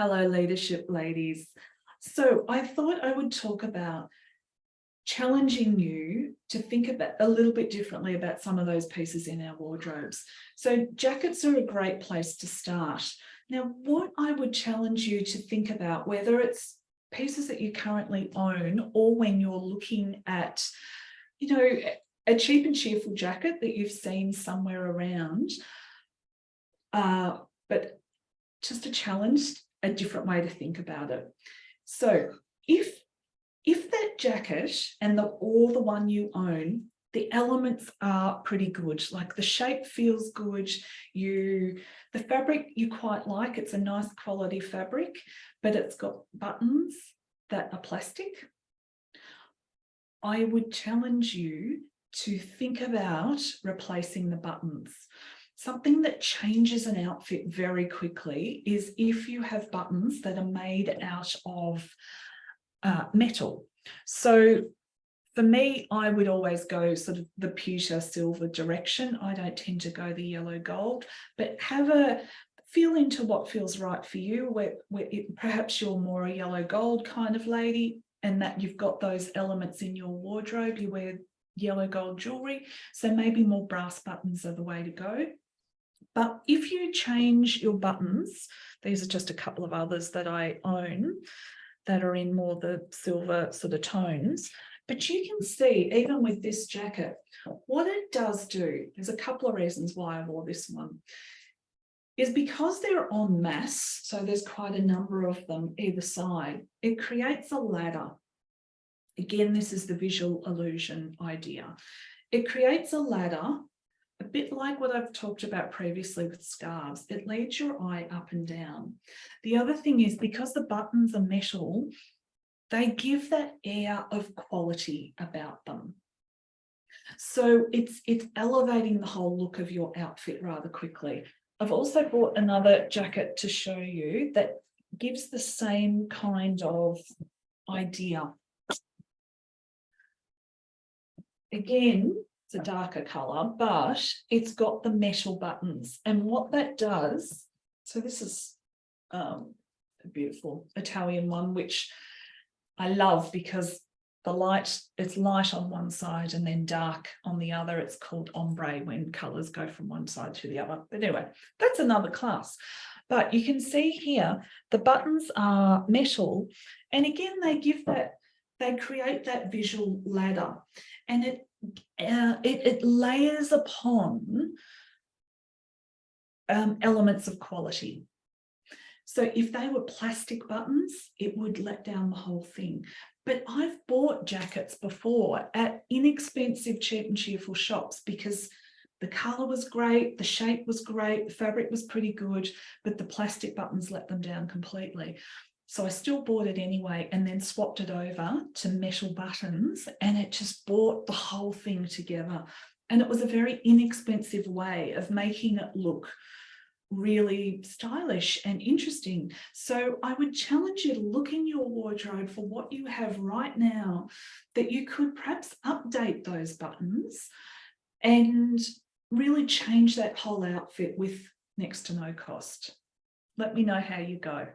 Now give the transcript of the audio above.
Hello, leadership ladies. So I thought I would talk about challenging you to think about a little bit differently about some of those pieces in our wardrobes. So jackets are a great place to start. Now, what I would challenge you to think about, whether it's pieces that you currently own or when you're looking at, a cheap and cheerful jacket that you've seen somewhere around, but just a challenge, a different way to think about it. So if that jacket and the one you own, the elements are pretty good, like the shape feels good, the fabric you quite like, it's a nice quality fabric, but it's got buttons that are plastic, I would challenge you to think about replacing the buttons. Something that changes an outfit very quickly is if you have buttons that are made out of metal. So for me, I would always go sort of the pewter silver direction. I don't tend to go the yellow gold, but feel into what feels right for you, where perhaps you're more a yellow gold kind of lady and that you've got those elements in your wardrobe. You wear yellow gold jewelry, so maybe more brass buttons are the way to go. But if you change your buttons, these are just a couple of others that I own that are in more the silver sort of tones. But you can see, even with this jacket, what it does do, there's a couple of reasons why I wore this one, is because they're en masse, so there's quite a number of them either side, it creates a ladder. Again, this is the visual illusion idea. It creates a ladder, a bit like what I've talked about previously with scarves. It leads your eye up and down. The other thing is, because the buttons are metal, they give that air of quality about them. So it's elevating the whole look of your outfit rather quickly. I've also bought another jacket to show you that gives the same kind of idea. Again, it's a darker color, but it's got the metal buttons. And what that does, so this is a beautiful Italian one, which I love because it's light on one side and then dark on the other. It's called ombre when colors go from one side to the other. But anyway, that's another class. But you can see here, the buttons are metal. And again, they create that visual ladder, and it layers upon elements of quality. So if they were plastic buttons, it would let down the whole thing. But I've bought jackets before at inexpensive, cheap and cheerful shops because the color was great, the shape was great, the fabric was pretty good, but the plastic buttons let them down completely. So I still bought it anyway and then swapped it over to metal buttons, and it just brought the whole thing together. And it was a very inexpensive way of making it look really stylish and interesting. So I would challenge you to look in your wardrobe for what you have right now that you could perhaps update those buttons and really change that whole outfit with next to no cost. Let me know how you go.